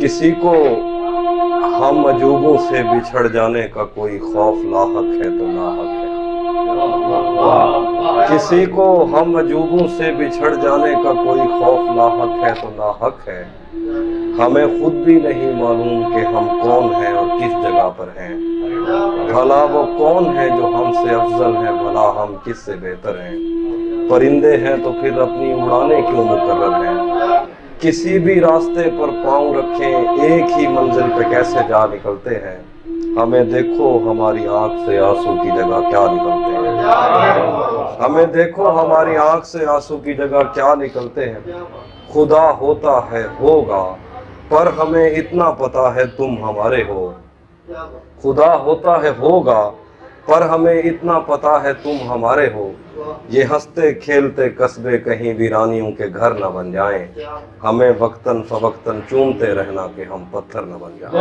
किसी को हम अजूबों से बिछड़ जाने का कोई खौफ लाहक है तो नाहक है। किसी को हम अजूबों से बिछड़ जाने का कोई खौफ लाहक है तो नाहक है। हमें खुद भी नहीं मालूम कि हम कौन हैं और किस जगह पर हैं। भला वो कौन है जो हमसे अफजल है, भला हम किससे बेहतर हैं। परिंदे हैं तो फिर अपनी उड़ाने क्यों मुकर्रर हैं। किसी भी रास्ते पर पाँव रखें एक ही मंजिल पे कैसे जा निकलते हैं। हमें देखो हमारी आंख से आंसू की जगह क्या निकलते हैं। हमें देखो हमारी आंख से आंसू की जगह क्या निकलते हैं। खुदा होता है होगा पर हमें इतना पता है तुम हमारे हो। खुदा होता है होगा पर हमें इतना पता है तुम हमारे हो। ये हंसते खेलते कस्बे कहीं वीरानियों के घर न बन जाएं। हमें वक्तन फवक्तन चूमते रहना कि हम पत्थर न बन जाएं।